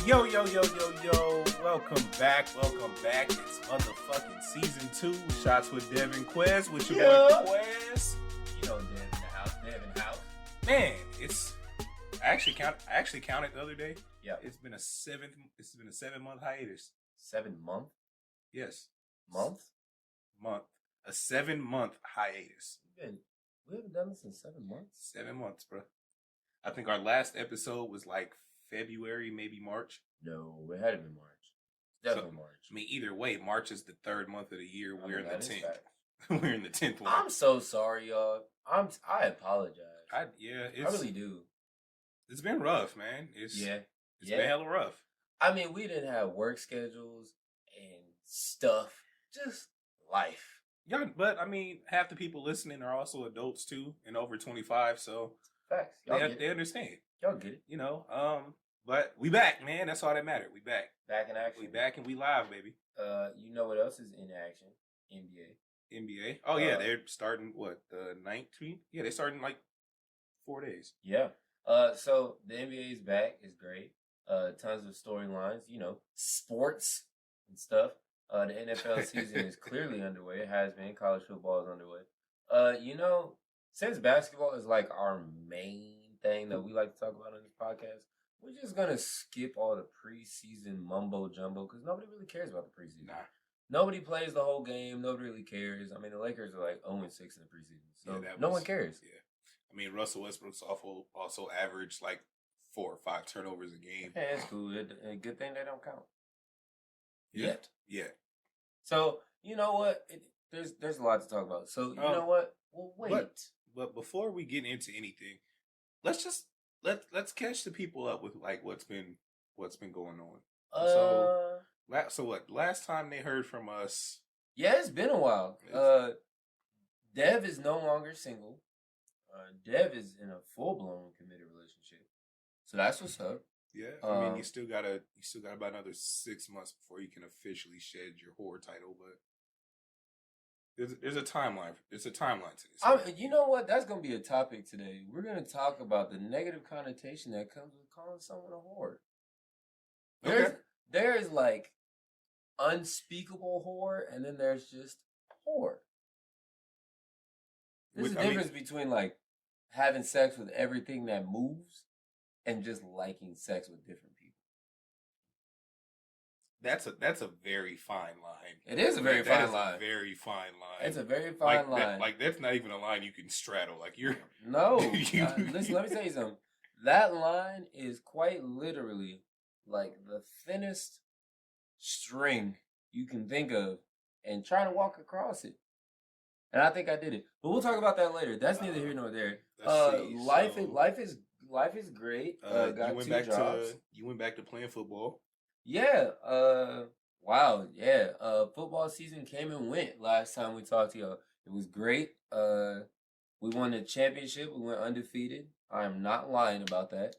Yo, yo, yo, yo, yo. Welcome back. It's motherfucking season 2. Shots with Devin Quez with your boy Quez. You know Devin House. Man, I actually counted the other day. Yeah. It's been a 7-month hiatus. 7 month? Yes. Month? A 7-month hiatus. We haven't done this in 7 months? 7 months, bro. I think our last episode was like February, maybe March. No, it had to be March. Definitely March. I mean, either way, March is the 3rd month of the year. We're in the 10th. We're in the 10th one. I'm so sorry, y'all. I apologize. I really do. It's been rough, man. It's been hella rough. I mean, we didn't have work schedules and stuff. Just life. Yeah, but I mean, half the people listening are also adults too, and over 25. So facts. They understand. Y'all get it. You know, but we back, man. That's all that matters. We back. Back in action. We back and we live, baby. You know what else is in action? NBA. Oh yeah, they're starting the 19th? Yeah, they're starting like 4 days. Yeah. So the NBA is back. It's great. Tons of storylines. You know, sports and stuff. The NFL season is clearly underway. It has been. College football is underway. You know, since basketball is like our main thing that we like to talk about on this podcast, we're just gonna skip all the preseason mumbo jumbo because nobody really cares about the preseason. Nah. Nobody plays the whole game. Nobody really cares. I mean, the Lakers are like 0-6 in the preseason, so no one cares. Yeah, I mean, Russell Westbrook's also averaged like 4 or 5 turnovers a game. Hey, that's cool. A good thing they don't count. Yet. So you know what? There's a lot to talk about. So you know what? We'll wait. But before we get into anything, let's catch the people up with like what's been going on. So what? Last time they heard from us. Yeah, it's been a while. Dev is no longer single. Dev is in a full-blown committed relationship. So that's what's up. Yeah, I mean, you still got about another 6 months before you can officially shed your whore title, but there's a timeline. There's a timeline to this. You know what? That's gonna be a topic today. We're gonna talk about the negative connotation that comes with calling someone a whore. There is like unspeakable whore, and then there's just whore. There's a difference between like having sex with everything that moves and just liking sex with different people. That's a very fine line. It is a very fine line. A very fine line. It's a very fine line. That's not even a line you can straddle. Like you're no. Listen, let me tell you something. That line is quite literally like the thinnest string you can think of, and trying to walk across it. And I think I did it, but we'll talk about that later. That's neither here nor there. Life is great. Got 2 jobs. You went back to playing football. Yeah. Wow. Yeah. Football season came and went last time we talked to y'all. It was great. We won the championship. We went undefeated. I am not lying about that.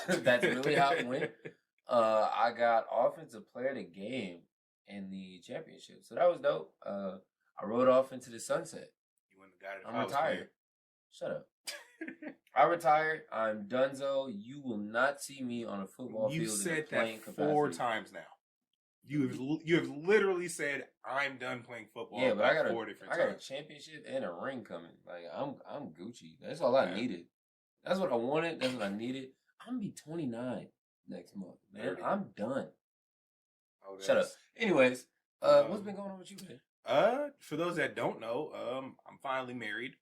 That's really how it went. I got offensive player of the game in the championship, so that was dope. I rode off into the sunset. You went and got it. I'm retired. Shut up. I retired. I'm donezo. You will not see me on a football field. You said in a playing that 4 times now. You have literally said I'm done playing football. Yeah, but I got 4 different times. I got a championship and a ring coming. Like I'm Gucci. That's all I needed. That's what I wanted. That's what I needed. I'm gonna be 29 next month, man. 30. I'm done. Oh, shut up. Anyways, what's been going on with you, man? For those that don't know, I'm finally married.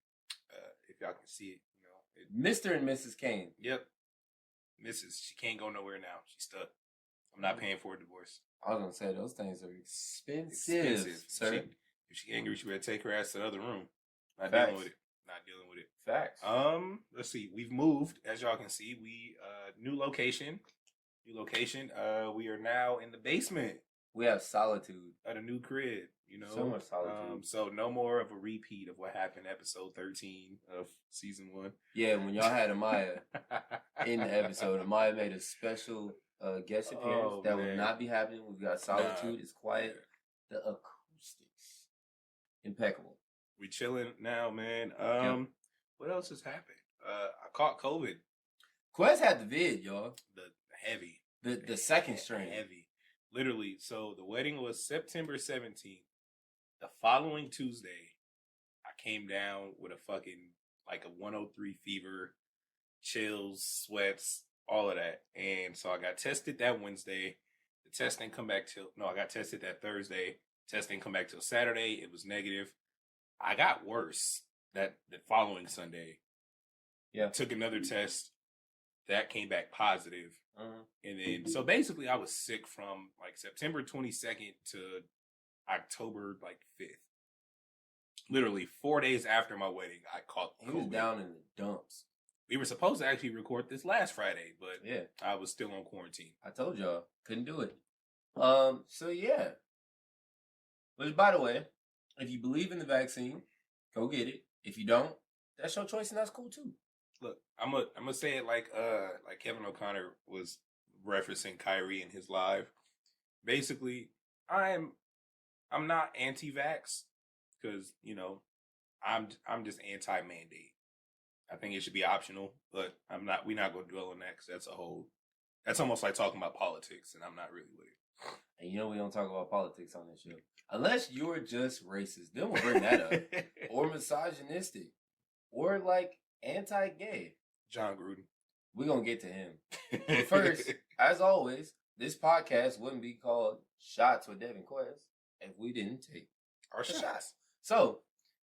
If y'all can see it, you know, Mr. and Mrs. Kane. Yep, Mrs. She can't go nowhere now. She's stuck. I'm not paying for a divorce. I was gonna say those things are expensive, sir. If she angry, she better take her ass to the other room. Not Facts. dealing with it. Not dealing with it. Facts. Let's see. We've moved, as y'all can see. We new location. We are now in the basement. We have solitude at a new crib. You know, so much solitude. So no more of a repeat of what happened episode 13 of season 1. Yeah, when y'all had Amaya in the episode, Amaya made a special guest appearance that would not be happening. We've got solitude. It's quiet. The acoustics impeccable. We chilling now, man. What else has happened? I caught COVID. Quez had the vid, y'all. The heavy. The second strain. Heavy. Literally. So the wedding was September 17th. The following Tuesday, I came down with a fucking like a 103 fever, chills, sweats, all of that. And so I got tested that Wednesday. The test didn't come back till I got tested that Thursday. Test didn't come back till Saturday. It was negative. I got worse the following Sunday. Yeah. Took another test. That came back positive. And then, so basically I was sick from like September 22nd to October like 5th. Literally 4 days after my wedding, I caught COVID. He was down in the dumps. We were supposed to actually record this last Friday, but yeah, I was still on quarantine. I told y'all, couldn't do it. So yeah. Which, by the way, if you believe in the vaccine, go get it. If you don't, that's your choice, and that's cool too. Look, I'm gonna say it like Kevin O'Connor was referencing Kyrie in his live. Basically, I'm not anti-vax because I'm just anti-mandate. I think it should be optional, but we're not going to dwell on that because that's almost like talking about politics, and I'm not really with it. And we don't talk about politics on this show. Unless you're just racist. Then we'll bring that up. Or misogynistic. Or like anti-gay. John Gruden. We're going to get to him. But first, as always, this podcast wouldn't be called Shots with Devin Quest if we didn't take our shots. So,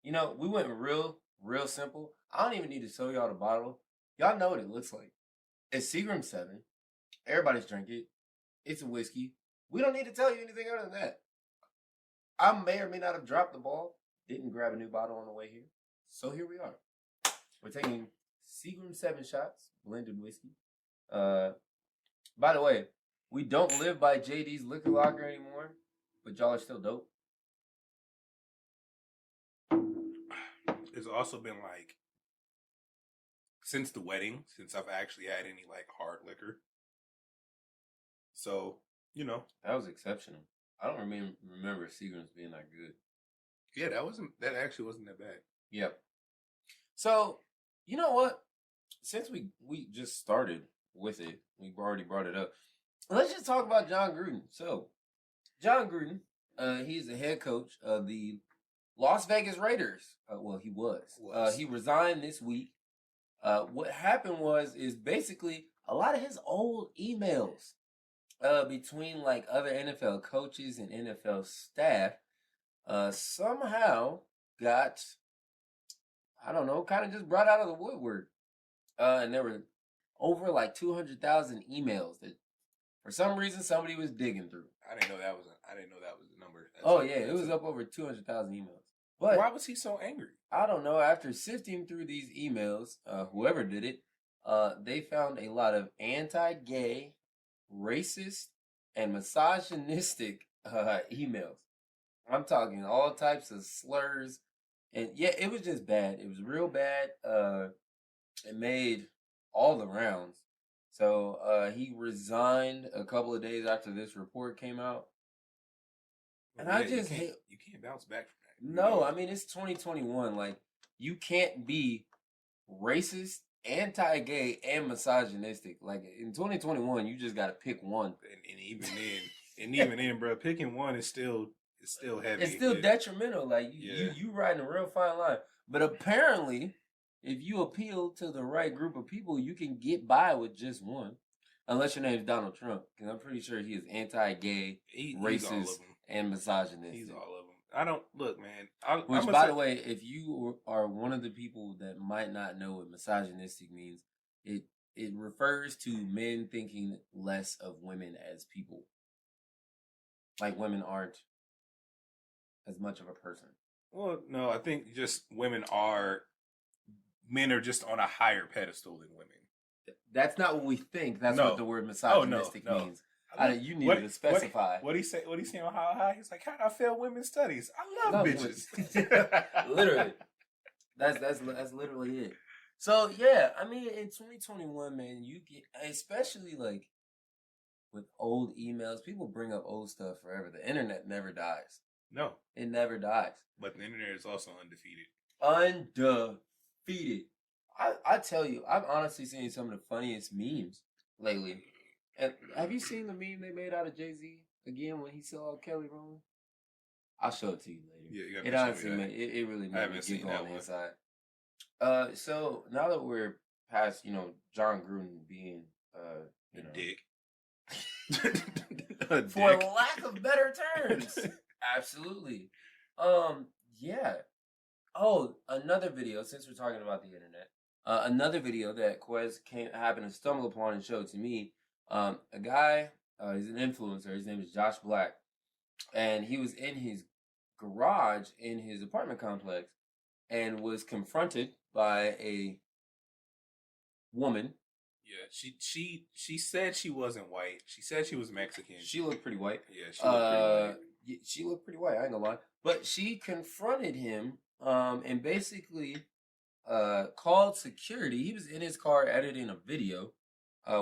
we went real simple. I don't even need to show y'all the bottle. Y'all know what it looks like. It's Seagram 7. Everybody's drink it. It's a whiskey. We don't need to tell you anything other than that. I may or may not have dropped the ball. Didn't grab a new bottle on the way here. So here we are. We're taking Seagram 7 shots, blended whiskey. By the way, we don't live by JD's Liquor Locker anymore, but y'all are still dope. It's also been like, since the wedding, since I've actually had any like hard liquor. So, That was exceptional. I don't remember Seagram's being that good. Yeah, that actually wasn't that bad. Yep. So, you know what? Since we just started with it, we've already brought it up. Let's just talk about John Gruden. So, John Gruden, he's the head coach of the Las Vegas Raiders. Well, he was. He resigned this week. What happened is basically a lot of his old emails between like other NFL coaches and NFL staff somehow got, I don't know, kind of just brought out of the woodwork. And there were over like 200,000 emails that for some reason somebody was digging through. I didn't know that was the number. It was up over 200,000 emails. But why was he so angry? I don't know. After sifting through these emails, whoever did it, they found a lot of anti-gay, racist, and misogynistic emails. I'm talking all types of slurs. And yeah, it was just bad. It was real bad. It made all the rounds. So he resigned a couple of days after this report came out. And I just hate... You can't bounce back from that. No, I mean, it's 2021. Like, you can't be racist, anti-gay, and misogynistic. Like, in 2021, you just got to pick one. And even then, bro, picking one is still heavy. It's still detrimental. Like, you riding a real fine line. But apparently, if you appeal to the right group of people, you can get by with just one. Unless your name is Donald Trump. Because I'm pretty sure he is anti-gay, racist, and misogynistic. He's all of them. I don't look, man. By the way, if you are one of the people that might not know what misogynistic means, it refers to men thinking less of women as people. Like women aren't as much of a person. Well, no, I think just men are just on a higher pedestal than women. That's not what we think. That's what the word misogynistic means. You needed to specify. What he say on How High? He's like, how did I fail women's studies? I love bitches. Literally. That's literally it. So yeah, I mean, in 2021, man, you get, especially like with old emails, people bring up old stuff forever. The internet never dies. No. It never dies. But the internet is also undefeated. Undefeated. I tell you, I've honestly seen some of the funniest memes lately. And have you seen the meme they made out of Jay-Z again when he saw Kelly rolling? I'll show it to you later. Yeah, you got It to show honestly, me that. it really I made me haven't seen giggle that on the one. inside. So now that we're past, John Gruden being, A know, dick. A for dick. lack of better terms, absolutely. Yeah. Oh, another video. Since we're talking about the internet, another video that Quez happened to stumble upon and showed to me. A guy, he's an influencer. His name is Josh Black, and he was in his garage in his apartment complex, and was confronted by a woman. Yeah, she said she wasn't white. She said she was Mexican. She looked pretty white. Yeah, she looked pretty white. Yeah, she looked pretty white. I ain't gonna lie, but she confronted him, and basically, called security. He was in his car editing a video,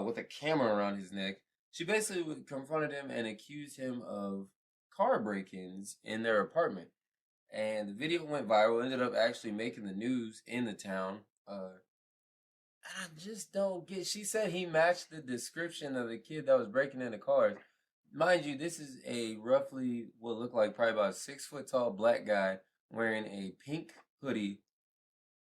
with a camera around his neck. She basically confronted him and accused him of car break-ins in their apartment. And the video went viral. Ended up actually making the news in the town. I just don't get. She said he matched the description of the kid that was breaking into cars. Mind you, this is a roughly what looked like probably about 6 foot tall black guy wearing a pink hoodie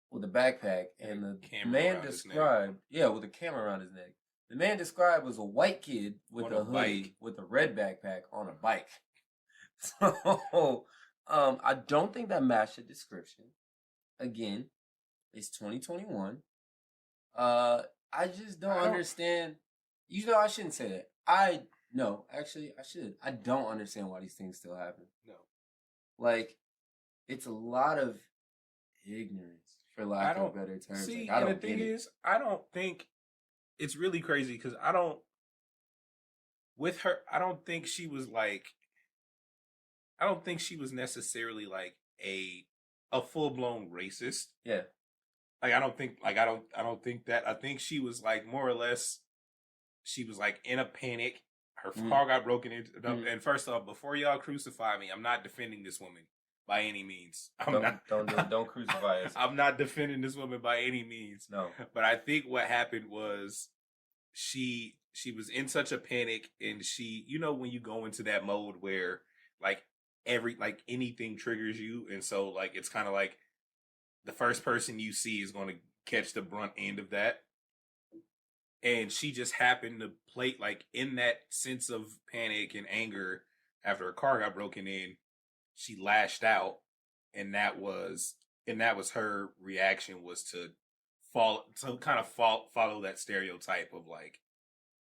with a backpack, and the man described, with a camera around his neck. The man described was a white kid with a hoodie with a red backpack on a bike. So, I don't think that matched the description. Again, it's 2021. I just don't understand. I shouldn't say that. I should. I don't understand why these things still happen. No. Like, it's a lot of ignorance, for lack of better terms. See, like, and the thing is, I don't think it's really crazy because I don't think she was like, I don't think she was necessarily like a full blown racist. Yeah. Like I don't think that. I think she was like more or less, she was like in a panic. Her car got broken into. And first off, before y'all crucify me, I'm not defending this woman by any means. Don't crucify us. I'm not defending this woman by any means. No. But I think what happened was she was in such a panic, and she, when you go into that mode where like anything triggers you, and so like it's kind of like the first person you see is going to catch the brunt end of that. And she just happened to play like in that sense of panic and anger after her car got broken in. She lashed out, and that was her reaction, was to follow that stereotype of like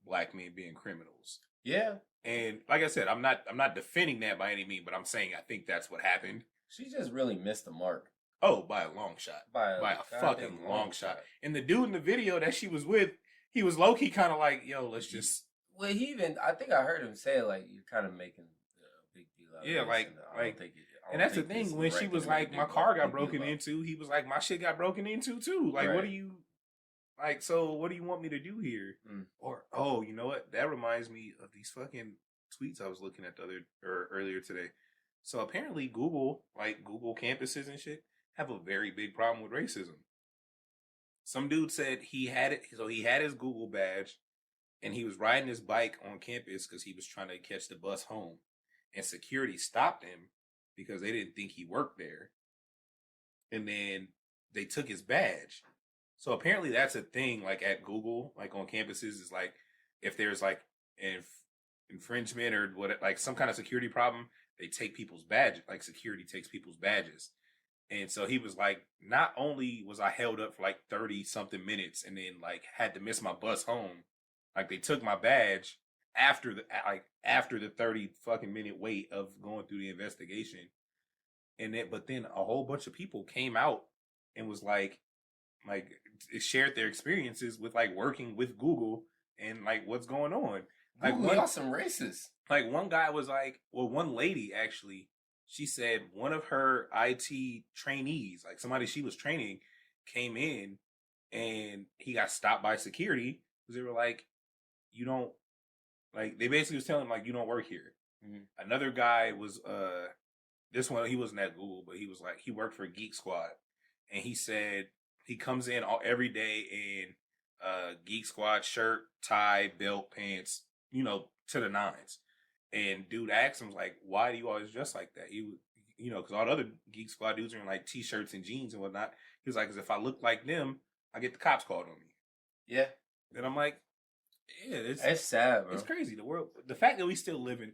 black men being criminals. Yeah. And like I said, I'm not defending that by any means, but I'm saying I think that's what happened. She just really missed the mark. Oh, by a long shot. By a fucking long shot. And the dude in the video that she was with, he was low-key kind of like, yo, let's just... Well, I think I heard him say, like, you're kind of making a big deal out of this. And that's the thing, when she was like, my car got broken into, he was like, my shit got broken into too. Like, what do you... Like, so what do you want me to do here? Or, oh, you know what? That reminds me of these fucking tweets I was looking at earlier today. So apparently Google campuses and shit, have a very big problem with racism. Some dude said he had it, so he had his Google badge, and he was riding his bike on campus because he was trying to catch the bus home, and security stopped him because they didn't think he worked there, and then they took his badge. So apparently that's a thing, like at Google, like on campuses, is like if there's like infringement or what, like some kind of security problem, they take people's badges. Like security takes people's badges. And so he was like, not only was I held up for like 30 something minutes and then like had to miss my bus home, like they took my badge after the 30 fucking minute wait of going through the investigation. But then a whole bunch of people came out and was like shared their experiences with like working with Google and like what's going on. Like y'all some racists. Like one guy was like, well, one lady actually, she said one of her IT trainees, like somebody she was training, came in and he got stopped by security because they were like, you don't, like, they basically was telling him, like, you don't work here. Another guy was, this one, he wasn't at Google, but he was like, he worked for Geek Squad. And he said he comes in every day in Geek Squad shirt, tie, belt, pants, to the nines. And dude asked him, like, why do you always dress like that? He was, because all the other Geek Squad dudes are in like t-shirts and jeans and whatnot. He was like, because if I look like them, I get the cops called on me. Yeah. And I'm like, yeah, it's sad, bro. It's crazy. The fact that we still live in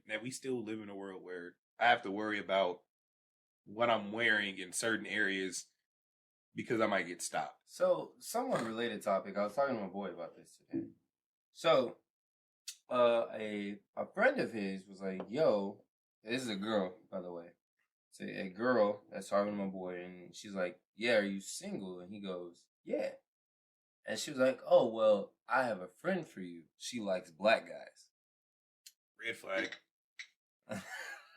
a world where I have to worry about what I'm wearing in certain areas because I might get stopped. So, somewhat related topic. I was talking to my boy about this today. So, a friend of his was like, "Yo, this is a girl, by the way. So a girl that's talking to my boy, and she's like, "Yeah, are you single?" And he goes, "Yeah." And she was like, "Oh, well, I have a friend for you. She likes black guys." Red flag.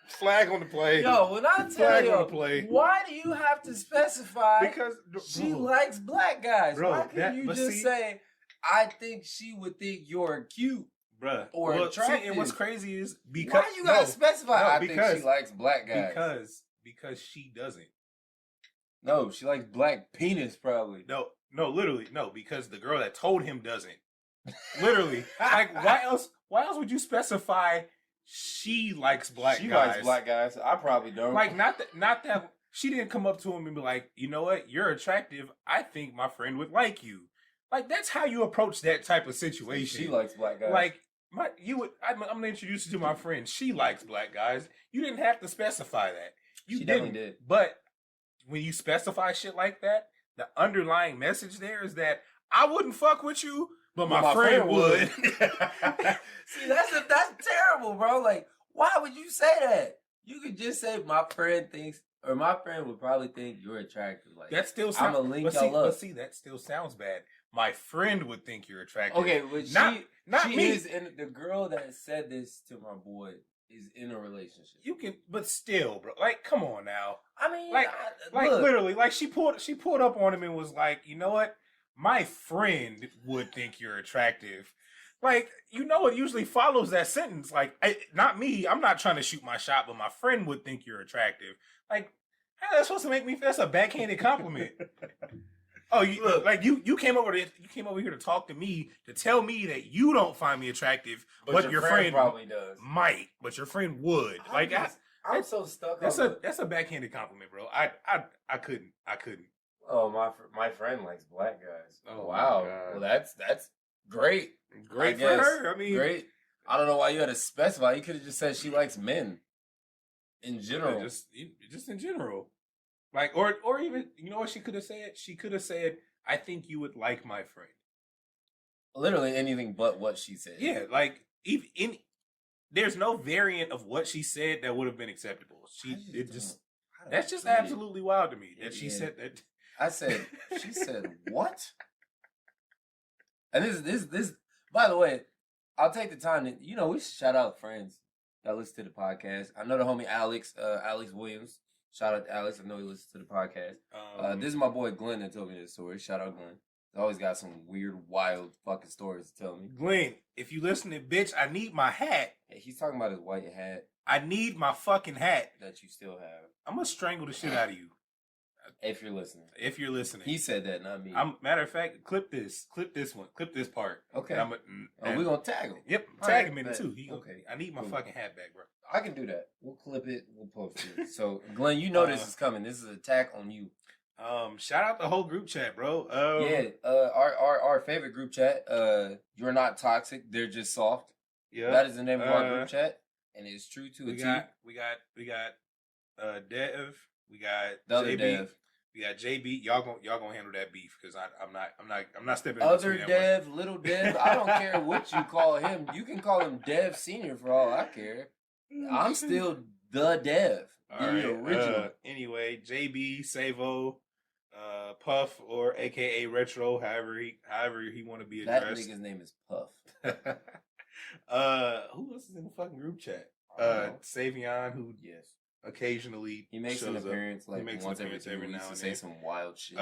Flag on the play. Yo, when I tell you, why do you have to specify? Because she likes black guys. Bro, why can't you just say, "I think she would think you're cute"? Bruh. Or attractive. See, and what's crazy is because why you gotta specify? I think she likes black guys. Because she doesn't. No, she likes black penis probably. No, literally, no, because the girl that told him doesn't. Literally. Like, why else would you specify she likes black guys? She likes black guys. I probably don't. Like, not that she didn't come up to him and be like, "You know what? You're attractive. I think my friend would like you." Like, that's how you approach that type of situation. She likes black guys. Like, I'm gonna introduce you to my friend. She likes black guys. You didn't have to specify that. She definitely did. But when you specify shit like that, the underlying message there is that I wouldn't fuck with you, but my friend would. See, that's terrible, bro. Like, why would you say that? You could just say my friend thinks, or my friend would probably think you're attractive. Like, that still sounds. I'm gonna link y'all up. But see, that still sounds bad. My friend would think you're attractive. Okay, but not she me. is in the girl that said this to my boy is in a relationship. You can, but still, bro. Like, come on now. I mean, like literally, like she pulled up on him and was like, "You know what? My friend would think you're attractive." Like, it usually follows that sentence. Like, not me. I'm not trying to shoot my shot, but my friend would think you're attractive. Like, how that's supposed to make me? That's a backhanded compliment. Oh, you came over here to talk to me to tell me that you don't find me attractive, but your friend probably does. Might, but your friend would. I'm so stuck. That's a backhanded compliment, bro. I couldn't. Oh, my friend likes black guys. Oh wow. Well, that's great. Great for her. I mean, great. I don't know why you had to specify. You could have just said she likes men. In general, just in general. Like, or even, what she could have said? She could have said, "I think you would like my friend." Literally anything but what she said. Yeah, like, there's no variant of what she said that would have been acceptable. That's just absolutely wild to me that she said that. She said, what? And this, by the way, I'll take the time to, we should shout out friends that listen to the podcast. I know the homie Alex Williams. Shout out to Alex. I know he listens to the podcast. This is my boy Glenn that told me this story. Shout out Glenn. He's always got some weird, wild fucking stories to tell me. Glenn, if you listening, bitch, I need my hat. Hey, he's talking about his white hat. I need my fucking hat. That you still have. I'm going to strangle the shit out of you. If you're listening. He said that, not me. Matter of fact, clip this one. Clip this part. Okay. We're going to tag him. Yep. Tag him in it too. Okay. I need my fucking hat back, bro. I can do that. We'll clip it. We'll post it. So, Glenn, this is coming. This is an attack on you. Shout out the whole group chat, bro. Our favorite group chat. You're not toxic. They're just soft. Yeah. That is the name of our group chat, and it's true to a T. We got Dev. We got the other JB. Dev. We got JB. Y'all gonna handle that beef because I'm not stepping. Other Dev, little Dev. I don't care what you call him. You can call him Dev Senior for all I care. I'm still the Dev. All right. Original. Anyway, JB, Savo, Puff, or AKA Retro, however he want to be addressed. That nigga's name is Puff. Who else is in the fucking group chat? Savion, who occasionally he makes an appearance like once every now and then. Say some wild shit.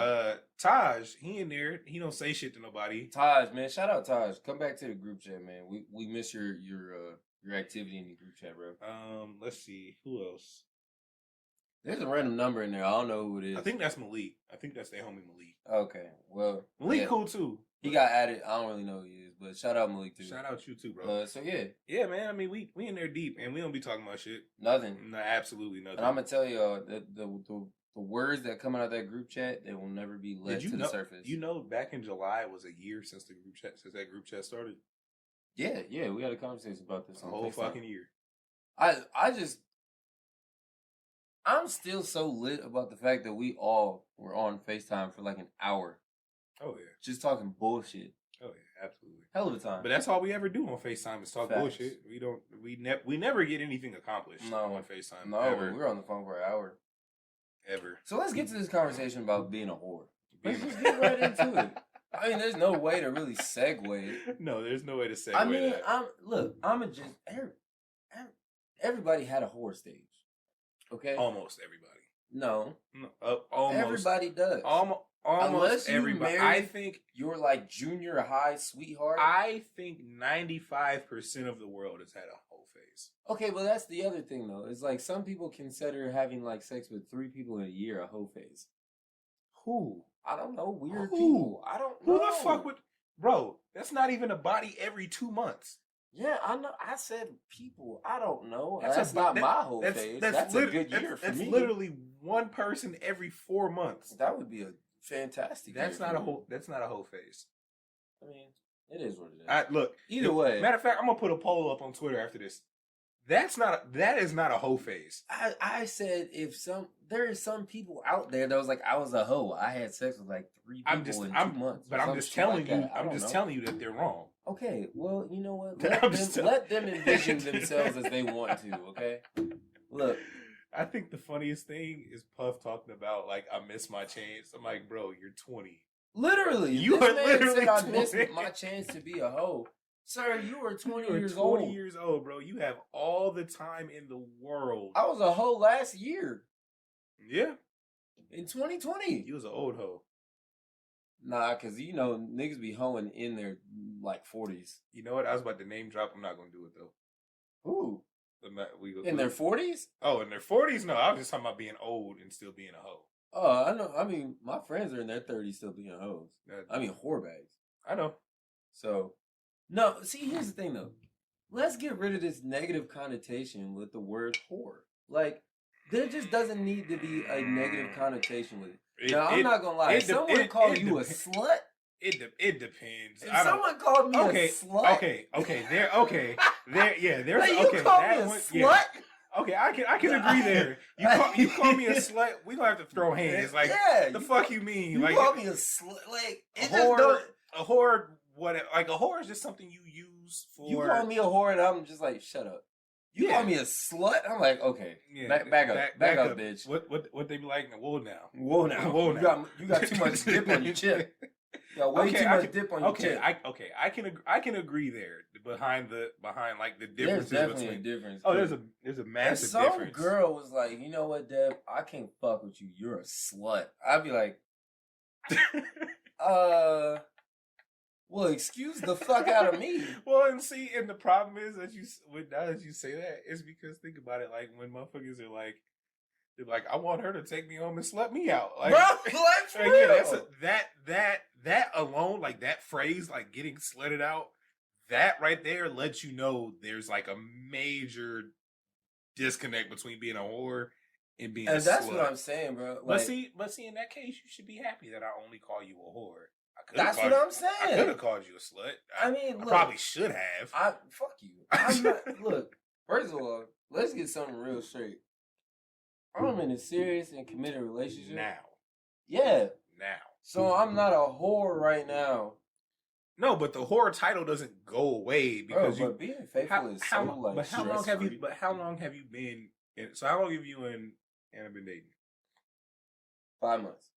Taj, he in there. He don't say shit to nobody. Taj, man, shout out Taj. Come back to the group chat, man. We miss your activity in the group chat, bro. Let's see who else. There's a random number in there. I don't know who it is. I think that's Malik. I think that's their homie Malik. Okay, well, Malik cool too. He got added. I don't really know who he is, but shout out Malik too. Shout out you too, bro. So yeah. Yeah, man. I mean, we in there deep, and we don't be talking about shit. Nothing. No, absolutely nothing. And I'm gonna tell y'all the words that come out of that group chat, they will never be let to the surface. You know, back in July was a year since that group chat started. Yeah, we had a conversation about this. A whole fucking year. I'm still so lit about the fact that we all were on FaceTime for like an hour. Oh yeah, just talking bullshit. Oh yeah, absolutely. Hell of a time. But that's all we ever do on FaceTime is talk bullshit. We never get anything accomplished on FaceTime. No, ever. We're on the phone for an hour. Ever. So let's get to this conversation about being a whore. Let's just get right into it. I mean, there's no way to really segue. No, there's no way to segue. I mean, everybody had a whore stage. Okay? Almost everybody. No. Almost. Everybody does. Almost Unless you everybody. married I think your like junior high sweetheart. I think 95% of the world has had a whole phase. Okay, well that's the other thing though. It's like some people consider having like sex with 3 people in a year a hoe phase. Who? I don't know. Weird people. I don't know. Who the fuck would... Bro, that's not even a body every 2 months. Yeah, I know. I said people. I don't know. That's not my whole phase. That's a good year for me. That's literally one person every 4 months. That would be a fantastic year. That's not a whole phase. I mean, it is what it is. Look, either way. Matter of fact, I'm gonna put a poll up on Twitter after this. That is not a hoe phase. I said there is some people out there that was like, I was a hoe. I had sex with like 3 people in 2 months. But I'm just telling you. I'm just telling you that they're wrong. Okay, well, you know what? Let them envision themselves as they want to. Okay, look. I think the funniest thing is Puff talking about like I missed my chance. I'm like, bro, you're 20. Literally, you are literally said 20. I missed my chance to be a hoe. Sir, you were 20 years old. 20 years old, bro. You have all the time in the world. I was a hoe last year. Yeah. In 2020. You was an old hoe. Nah, because, you know, niggas be hoeing in their, like, 40s. You know what? I was about to name drop. I'm not going to do it, though. Who? In their 40s? Oh, in their 40s? No, I was just talking about being old and still being a hoe. Oh, I know. I mean, my friends are in their 30s still being hoes. I mean, whore bags. I know. So... No, see, here's the thing, though. Let's get rid of this negative connotation with the word whore. Like, there just doesn't need to be a negative connotation with it. Now, I'm not going to lie. If someone called you a slut... It depends. If someone called me a slut... There's... You call me a slut? Yeah. Okay, I can agree there. You call me a slut, we gonna have to throw hands. Like, the fuck you mean? You like, call me a slut? Like, a whore... A whore... What, like a whore is just something you use for. You call me a whore and I'm just like, shut up. You call me a slut, I'm like, okay, back up, bitch. What they be like? Whoa now. You got too much dip on your chip. You got way too much dip on your chip. I can agree there behind like the differences. There's definitely a difference. Oh, there's a massive difference. Some girl was like, you know what, Deb? I can't fuck with you. You're a slut. I'd be like, well, excuse the fuck out of me. Well, and the problem is that now that you say that, it's because think about it, like when motherfuckers are like, they're like, I want her to take me home and slut me out. Like, bro, like for real. That alone, like that phrase, like getting slutted out, that right there lets you know there's like a major disconnect between being a whore and being a slut. That's what I'm saying, bro. Like, but see, in that case, you should be happy that I only call you a whore. That's what I'm saying. I could have called you a slut. I probably should have. Fuck you. I'm not. Look, first of all, let's get something real straight. I'm in a serious and committed relationship now. Yeah. Now. So I'm not a whore right now. No, but the whore title doesn't go away because but being faithful is so like. But how long have you? But how long have you been? So how long have you and Anna been dating? 5 months.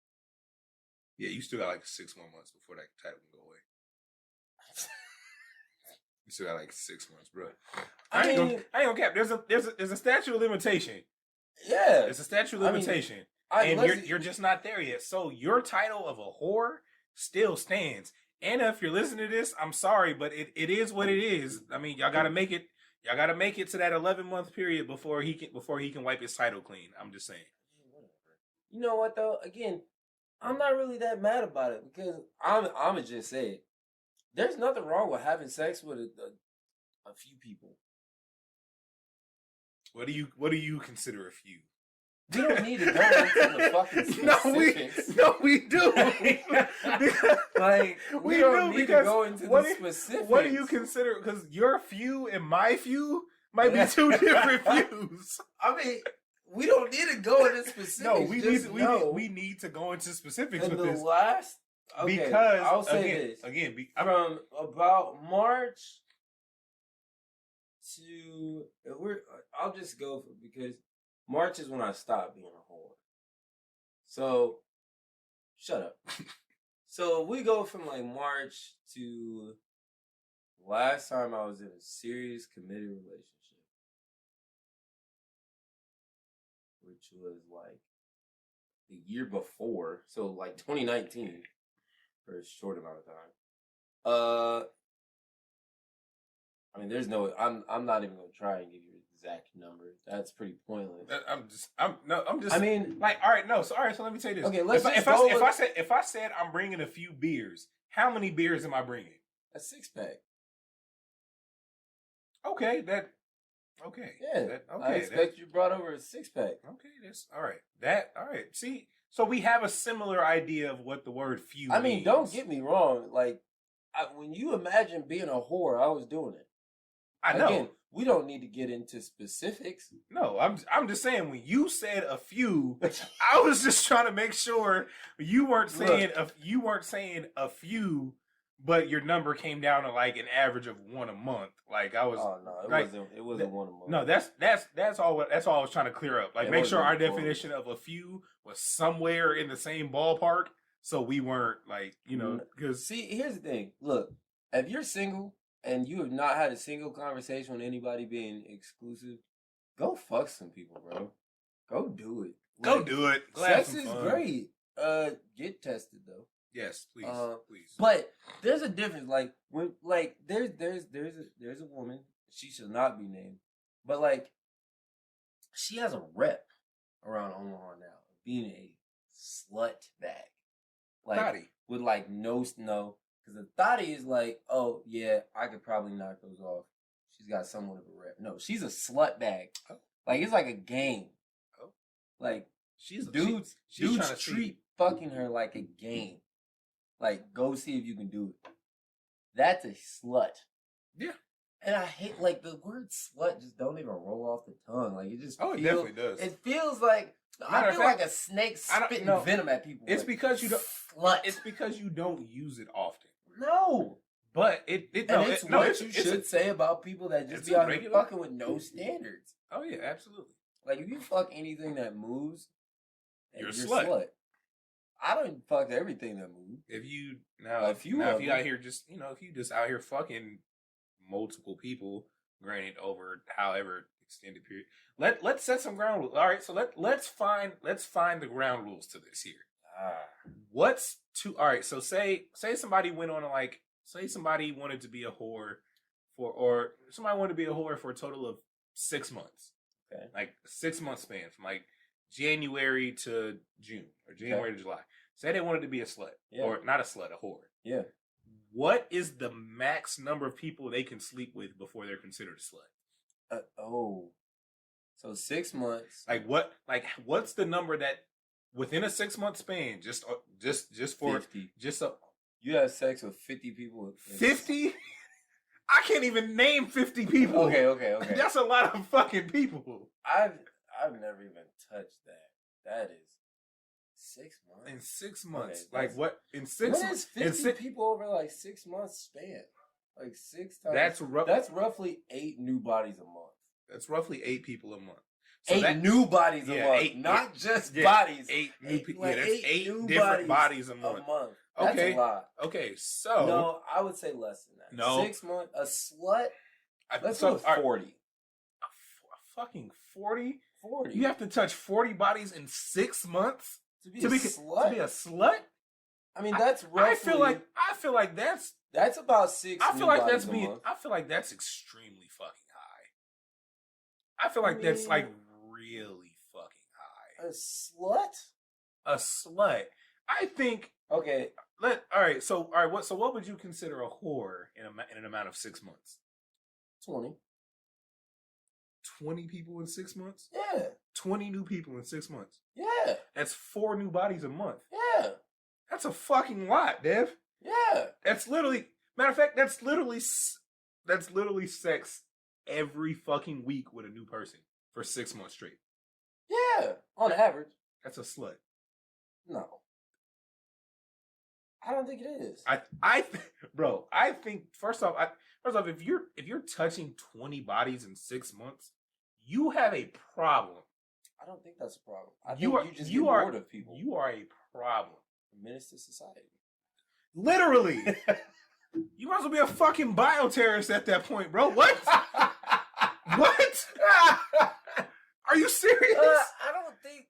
Yeah, you still got like 6 more months before that title can go away. You still got like 6 months, bro. I ain't gonna cap. There's a statute of limitation. Yeah, it's a statute of limitation, and you're just not there yet. So your title of a whore still stands. Anna, if you're listening to this, I'm sorry, but it is what it is. I mean, y'all gotta make it. Y'all gotta make it to that 11-month period before he can wipe his title clean. I'm just saying. You know what though? Again, I'm not really that mad about it because I'ma just say it. There's nothing wrong with having sex with a few people. What do you consider a few? We don't need to go into the fucking specifics. We do. Like, we don't need to go into the specifics. What do you consider? Because your few and my few might be two different views. I mean, we don't need to go into specifics. No, we need to go into specifics with this. Because I'll say this again from about March to I'll just go for, because March is when I stopped being a whore. So shut up. So we go from like March to last time I was in a serious committed relationship, which was like the year before, so like 2019. For a short amount of time. I mean, there's no. I'm not even gonna try and give you an exact number. That's pretty pointless. I'm just. I mean, like, all right, no. So, all right. So let me say this. Okay, if I said I'm bringing a few beers, how many beers am I bringing? A 6-pack. Okay, that. Okay. Yeah. Okay. I expect you brought over a 6-pack. Okay, that's all right. All right. See. So we have a similar idea of what the word few means. I mean, don't get me wrong. Like, when you imagine being a whore, I was doing it. I know. Again, we don't need to get into specifics. No, I'm just saying when you said a few, I was just trying to make sure you weren't saying a few, but your number came down to like an average of one a month. Like I was. Oh no, it wasn't one a month. No, that's all I was trying to clear up. Like make sure our definition of a few was somewhere in the same ballpark, so we weren't like because see, here's the thing. Look, if you're single and you have not had a single conversation with anybody being exclusive, go fuck some people, bro. Go do it. Go do it. Sex is great. Get tested though. Yes, please, please. But there's a difference. Like when, like there's a woman. She should not be named, but like she has a rep around Omaha now, being a slut bag, like thotty. With like no, because the thotty is like, oh yeah, I could probably knock those off. She's got somewhat of a rep. No, she's a slut bag. Oh. Like it's like a game. Oh, like dudes treat fucking her like a game. Like, go see if you can do it. That's a slut. Yeah. And I hate, like, the word slut just don't even roll off the tongue. Like, it just it definitely does. It feels like, I feel like a snake spitting venom at people. It's like, because you don't, slut. It's because you don't use it often. No. But you should say about people that just be out here fucking with no standards. Oh, yeah, absolutely. Like, if you fuck anything that moves, you're a slut. I don't fuck everything that moves. If you out here just if you just out here fucking multiple people, granted over however extended period, let's set some ground rules. All right, so let's find the ground rules to this here. All right, so say somebody went on say somebody wanted to be a whore for a total of 6 months. Okay, like 6 month span from like January to June or January to July. Say they wanted to be a slut, or not a slut, a whore. Yeah. What is the max number of people they can sleep with before they're considered a slut? So 6 months. Like what's the number that within a 6 month span? Just for 50. You have sex with 50 people. 50? I can't even name 50 people. Okay. That's a lot of fucking people. I've never even touched that. That is 6 months. In 6 months, okay, like what? In 6 months, what is 50 people over like 6 months span? Like 6 times. That's roughly 8 new bodies a month. That's roughly 8 people a month. So 8 new bodies a month, not just bodies. 8 new people. Yeah, that's 8 different bodies a month. That's a lot. Okay, so no, I would say less than that. No, 6 months. A slut. Let's go with 40. A fucking 40. 40. You have to touch 40 bodies in 6 months to be a slut. I mean, that's roughly. I feel like that's about 6. I feel like that's being. I feel like that's extremely fucking high. I feel like that's like really fucking high. A slut. A slut. I think. Okay. All right. So what would you consider a whore in an amount of 6 months? 20. 20 people in 6 months? Yeah. 20 new people in 6 months. Yeah. That's 4 new bodies a month. Yeah. That's a fucking lot, Dev. Yeah. That's literally, matter of fact, that's literally sex every fucking week with a new person for 6 months straight. Yeah. On average. That's a slut. No. I don't think it is. Bro, I think first off, if you're touching 20 bodies in 6 months, you have a problem. I don't think that's a problem. I think you just get bored of people. You are a problem. A menace to society. Literally. You might as well be a fucking bioterrorist at that point, bro. What? What? Are you serious? I don't think.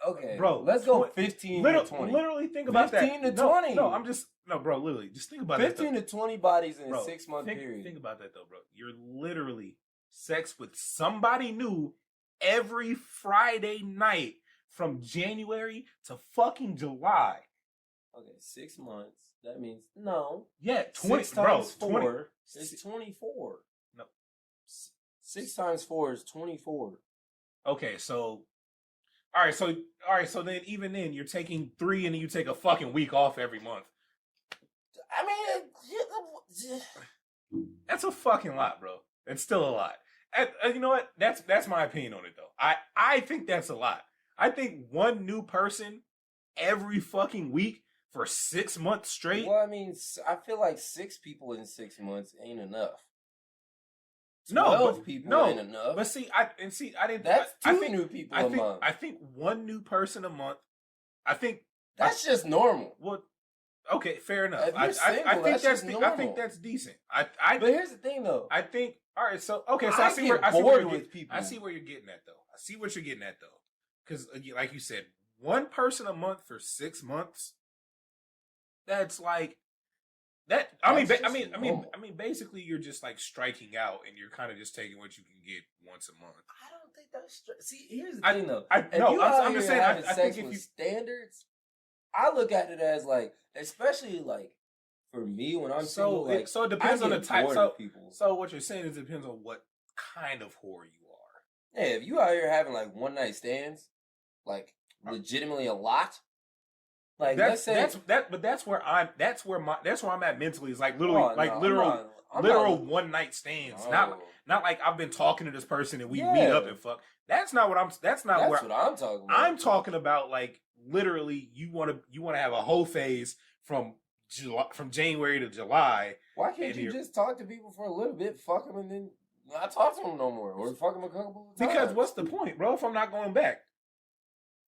Okay, bro. Let's go 15 to 20. Literally think about that. 15 to 20. No, bro. Literally, just think about 15 to 20 bodies in bro, a 6 month period. Think about that though, bro. You're literally sex with somebody new every Friday night from January to fucking July. Okay, 6 months. That means no. Yeah, 20 times 4 is 24. No, 6 times 4 is 24. Okay, so all right, so then even then you're taking 3 and then you take a fucking week off every month. I mean, that's a fucking lot, bro. It's still a lot. And you know what? That's my opinion on it though. I think that's a lot. I think one new person every fucking week for 6 months straight. Well, I mean, I feel like 6 people in 6 months ain't enough. 12 people ain't enough. But I didn't. That's 2 new people a month. I think one new person a month. I think that's just normal. Well, okay, fair enough. If you're single, I think that's decent. But here's the thing, though. I think all right. So okay, so I see where people. I see where you're getting at, though. I see what you're getting at, though, because like you said, one person a month for 6 months. That's like that. I mean, basically, you're just like striking out, and you're kind of just taking what you can get once a month. I don't think that's see. Here's the thing, though. I'm just saying. I think if you standards, I look at it as like, especially like for me when I'm single, like, so it depends on the type. People. So what you're saying is it depends on what kind of whore you are. Yeah, if you out here having like one night stands, like legitimately a lot. Like that's where I'm at mentally. It's like literal one night stands. No. Not like I've been talking to this person and we meet up and fuck. That's not what I'm talking about. I'm talking about like literally you want to have a whole phase from January to July. Why can't you just talk to people for a little bit, fuck them, and then not talk to them no more, or fuck them a couple of times? Because what's the point, bro? If I'm not going back.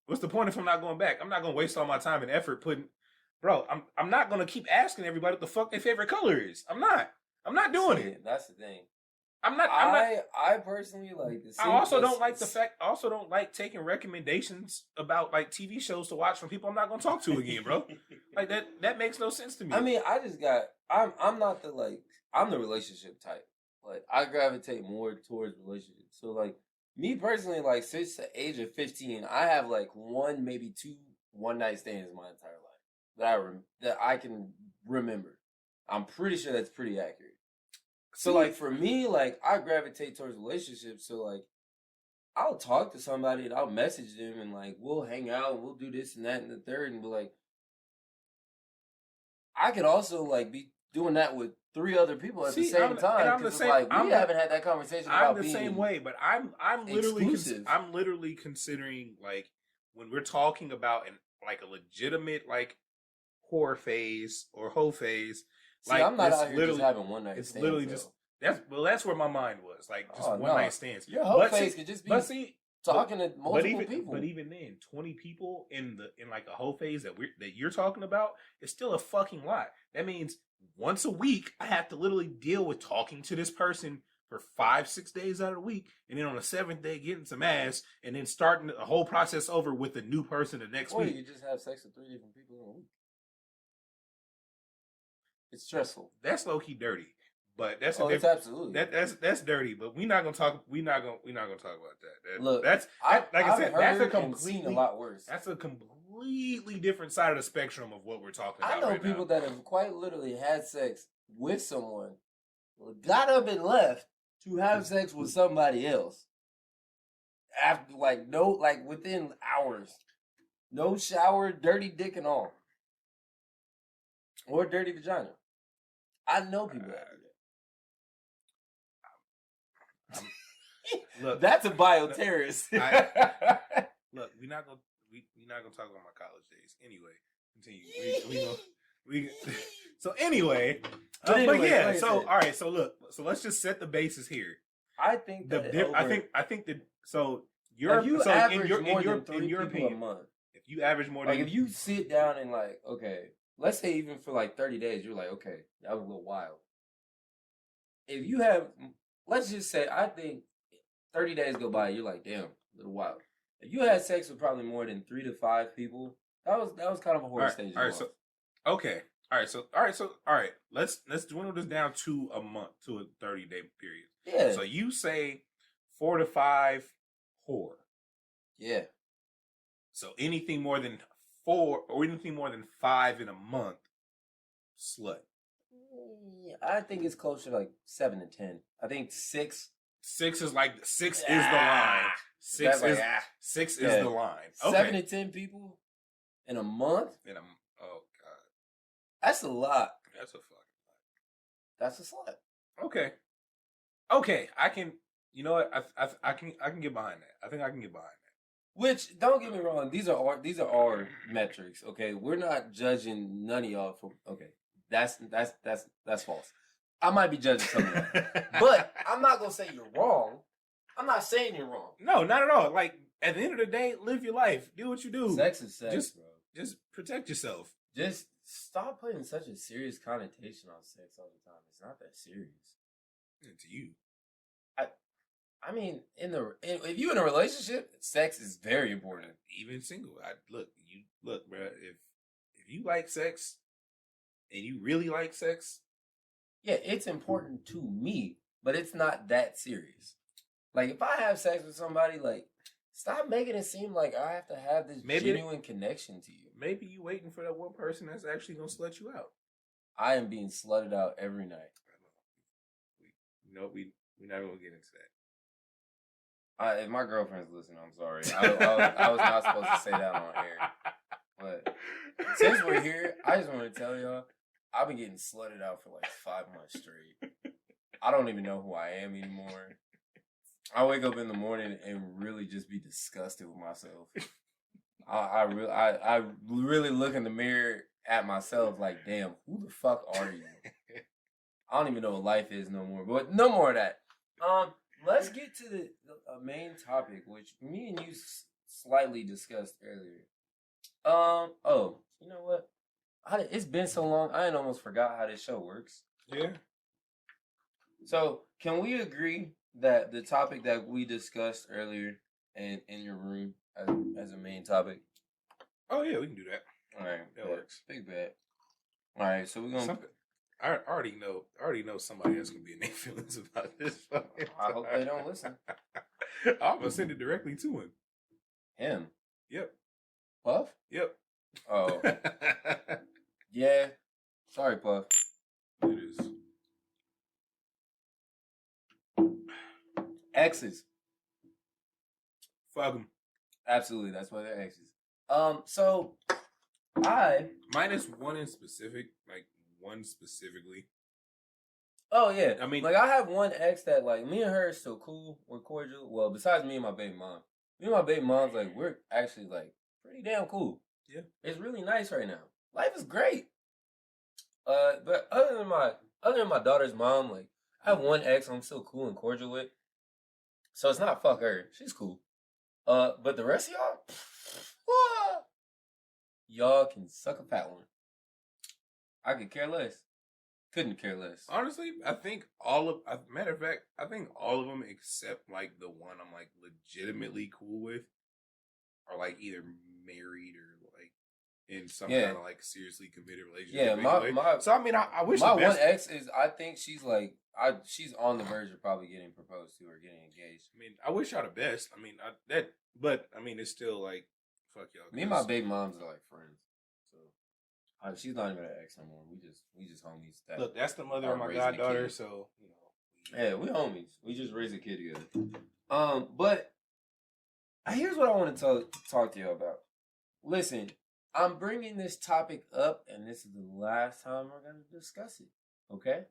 What's the point if I'm not going back? I'm not going to waste all my time and effort putting... Bro, I'm not going to keep asking everybody what the fuck their favorite color is. I'm not doing it. That's the thing. I personally like this. I also don't like taking recommendations about like TV shows to watch from people I'm not going to talk to again, bro. Like that makes no sense to me. I mean, I'm not I'm the relationship type. Like I gravitate more towards relationships. So like me personally, like since the age of 15, I have like 1, maybe 2 one night stands my entire life that I can remember. I'm pretty sure that's pretty accurate. So like for me, like I gravitate towards relationships. So like I'll talk to somebody and I'll message them and like we'll hang out and we'll do this and that and the third and be like, I could also like be doing that with 3 other people at the same time. Because we haven't had that conversation about being... I'm the same way, but I'm literally considering like when we're talking about like a legitimate like whore phase or hoe phase. See, like I'm not out here just having one night. It's literally just that's where my mind was, like just one night stands. Your hoe phase could just be talking to multiple people. But even then, 20 people in like a hoe phase that you're talking about is still a fucking lot. That means once a week I have to literally deal with talking to this person for 5-6 days out of the week, and then on the 7th day getting some ass, and then starting the whole process over with a new person the next week. Or you just have sex with 3 different people in a week. It's stressful. That's low key dirty, but that's it's absolutely that's dirty. But we're not gonna talk. We're not gonna talk about that. Look, that's a lot worse. That's a completely different side of the spectrum of what we're talking about. I know right people now. that have quite literally had sex with someone, got up and left to have sex with somebody else. After within hours. No shower, dirty dick and all. Or dirty vagina. I know people that do that. Look, that's a bioterrorist. Look, we're not gonna talk about my college days. Anyway, continue. So anyway, but yeah. So all right. So look. So let's just set the basis here. I think that I think that so in your opinion, a month. If you average more than if you sit down and okay, let's say even for 30 days, you're like, okay, that was a little wild. If you have, let's just say, I think 30 days go by, you're like, damn, a little wild. If you had sex with probably more than 3 to 5 people, that was kind of a horror stage. All right, so okay, all right. Let's dwindle this down to a month, to a 30-day period. Yeah. So you say 4 to 5 whore. Yeah. So anything more than 4 or anything more than 5 in a month, slut. I think it's closer to 7 to 10. I think 6. 6 is the line. 6 is the line. Okay. 7 to 10 people in a month. Oh god, that's a lot. That's a fucking lot. That's a slut. Okay. I can. You know what? I can get behind that. I think I can get behind that. Which, don't get me wrong, these are our metrics. Okay, we're not judging none of y'all for. Okay, that's false. I might be judging some of y'all, but I'm not gonna say you're wrong. I'm not saying you're wrong. No, not at all. Like at the end of the day, live your life. Do what you do. Sex is sex, bro. Just protect yourself. Just stop putting such a serious connotation on sex all the time. It's not that serious. To you. I mean, if you're in a relationship, sex is very important. Even single, look, bro. If you like sex, and you really like sex, yeah, it's important to me, but it's not that serious. If I have sex with somebody, stop making it seem like I have to have this genuine connection to you. Maybe you waiting for that one person that's actually gonna slut you out. I am being slutted out every night. We're not gonna get into that. If my girlfriend's listening, I'm sorry. I was not supposed to say that on air. But since we're here, I just want to tell y'all, I've been getting slutted out for 5 months straight. I don't even know who I am anymore. I wake up in the morning and really just be disgusted with myself. I really look in the mirror at myself like, damn, who the fuck are you? I don't even know what life is no more. But no more of that. Let's get to the main topic, which me and you slightly discussed earlier. Oh, you know what? It's been so long, I almost forgot how this show works. Yeah. So, can we agree that the topic that we discussed earlier in your room as a main topic? Oh yeah, we can do that. All right, that works. Big bet. All right, so we're gonna. I already know somebody that's gonna be in their feelings about this. I hope they don't listen. I'm gonna send it directly to him. Him? Yep. Puff? Yep. Oh. Yeah. Sorry, Puff. It is. Exes. Fuck them. Absolutely, that's why they're exes. So I minus one in specific, one specifically. Oh yeah, I mean, I have one ex that me and her is still cool. We're cordial. Well, besides me and my baby mom, we're actually pretty damn cool. Yeah, it's really nice right now. Life is great. But other than my daughter's mom, I have one ex I'm still cool and cordial with. So it's not fuck her. She's cool. But the rest of y'all can suck a fat one. I could care less. Couldn't care less. Honestly, I think matter of fact, I think all of them except the one I'm legitimately cool with are either married or in some kind of seriously committed relationship. Yeah, so I mean, I wish my the best. One ex is, I think she's she's on the verge of probably getting proposed to or getting engaged. I mean, I wish y'all the best. I mean, but it's still Fuck y'all. Me and my baby moms are like friends. So she's not even an ex no more. We just homies. Look, that's the mother of my goddaughter. So yeah, we homies. We just raised a kid together. But here's what I want to talk to you about. Listen, I'm bringing this topic up, and this is the last time we're gonna discuss it. Okay?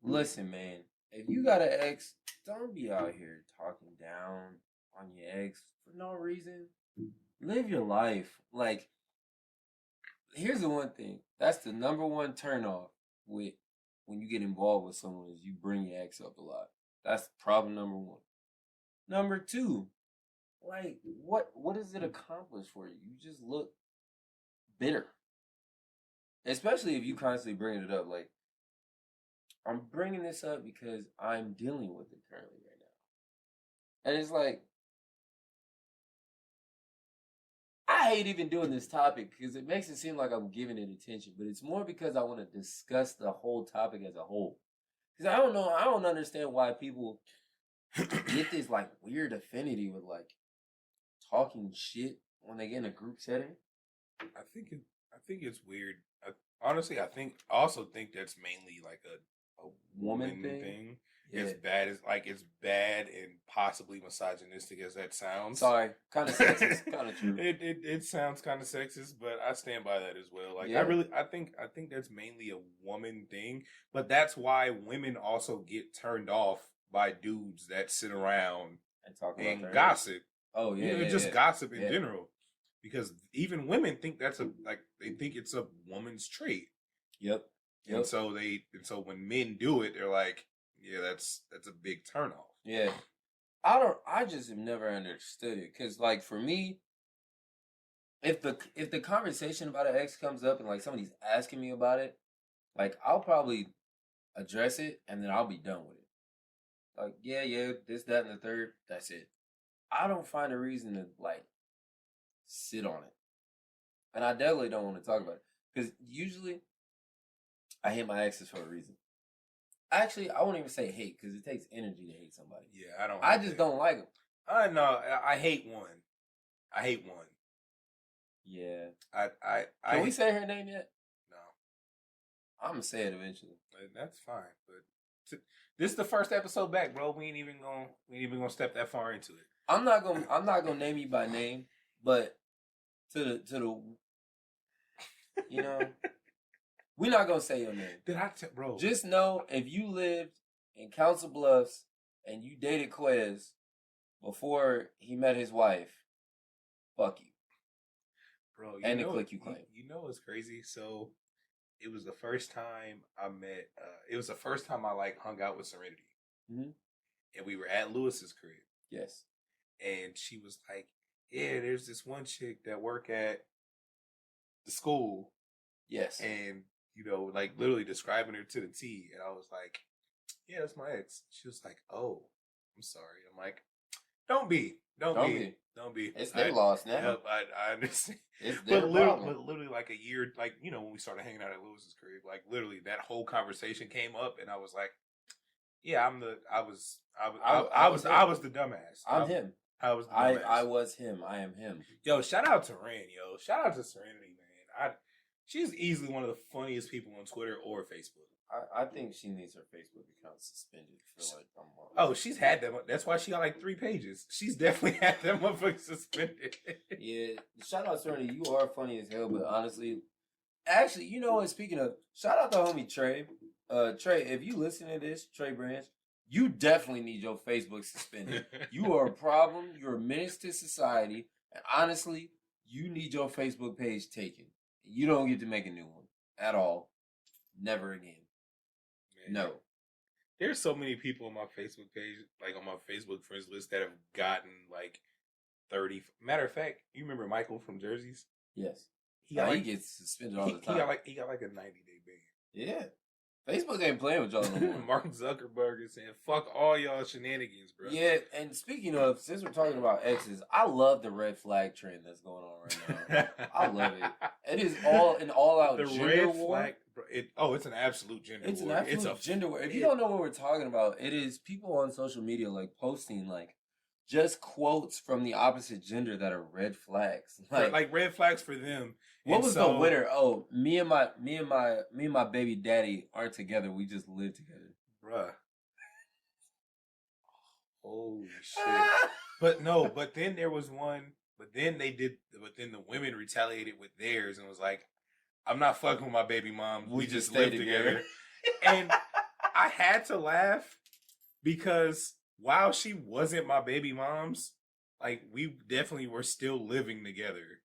Listen, man. If you got an ex, don't be out here talking down on your ex for no reason. Live your life. Like, here's the one thing. That's the number one turnoff with when you get involved with someone is you bring your ex up a lot. That's problem number one. Number two, like, what does it accomplish for you? You just look bitter. Especially if you constantly bring it up. Like, I'm bringing this up because I'm dealing with it currently right now. And it's like, I hate even doing this topic because it makes it seem like I'm giving it attention. But it's more because I want to discuss the whole topic as a whole. Because I don't understand why people get this like weird affinity with like talking shit when they get in a group setting. I think it's weird. Honestly, I also think that's mainly like a woman thing. Yeah. It's bad and possibly misogynistic as that sounds. Sorry, kind of sexist, kind of true. It sounds kind of sexist, but I stand by that as well. Like, yeah. I think that's mainly a woman thing, but that's why women also get turned off by dudes that sit around and talk about and gossip. Oh yeah, just gossip in general, because even women think they think it's a woman's trait. Yep. And so when men do it, they're like, yeah, that's a big turnoff. Yeah. I just have never understood it. Cause like for me, if the conversation about an ex comes up and like somebody's asking me about it, like I'll probably address it and then I'll be done with it. Like, yeah, this, that, and the third, that's it. I don't find a reason to like sit on it. And I definitely don't want to talk about it. Because usually I hate my exes for a reason. Actually, I won't even say hate because it takes energy to hate somebody. Yeah, I just don't like them. I know. I hate one. Yeah. Can we say her name yet? No. I'm gonna say it eventually. That's fine, but this is the first episode back, bro. We ain't even gonna step that far into it. I'm not gonna name you by name, but to the you know. We're not gonna say your name. Bro? Just know if you lived in Council Bluffs and you dated Quez before he met his wife, fuck you, bro. And the clique you claim. You know what's crazy? So it was the first time I met. It was the first time I like hung out with Serenity, and we were at Lewis's crib. Yes, and she was like, "Yeah, there's this one chick that work at the school." Yes, and like literally describing her to the T. And I was like, yeah, that's my ex. She was like, oh, I'm sorry. I'm like, don't be. It's their loss now. Yep, I understand. It's their problem. But literally like a year, like, when we started hanging out at Lewis's crib, like literally that whole conversation came up and I was like, yeah, I was the dumbass. I'm him. I was the dumbass. I was him. I am him. Yo, shout out to Ren, yo. Shout out to Serenity, man. She's easily one of the funniest people on Twitter or Facebook. I think she needs her Facebook account suspended for like a month. Oh, she's had them. That's why she got like 3 pages. She's definitely had them motherfuckers suspended. Yeah, shout out Serenity. You are funny as hell, but honestly, actually, you know what? Speaking of, shout out to homie Trey. Trey, if you listen to this, Trey Branch, you definitely need your Facebook suspended. You are a problem. You're a menace to society, and honestly, you need your Facebook page taken. You don't get to make a new one at all. Never again. Man, no. There's so many people on my Facebook page, like on my Facebook friends list, that have gotten like 30. Matter of fact, you remember Michael from Jerseys? Yes. He gets suspended all the time. He got like a 90-day ban. Yeah. Facebook ain't playing with y'all no more. Mark Zuckerberg is saying, fuck all y'all shenanigans, bro. Yeah, and speaking of, since we're talking about exes, I love the red flag trend that's going on right now. I love it. It is an all-out gender war. Flag, bro, it's an absolute gender war. It's an absolute gender war. If you don't know what we're talking about, it is people on social media like posting like just quotes from the opposite gender that are red flags. Like red flags for them. What was the winner? Oh, me and my baby daddy aren't together. We just live together. Bruh. Holy shit. But then there was one, but then the women retaliated with theirs and was like, I'm not fucking with my baby mom. We just live together. And I had to laugh because while she wasn't my baby mom's, like, we definitely were still living together.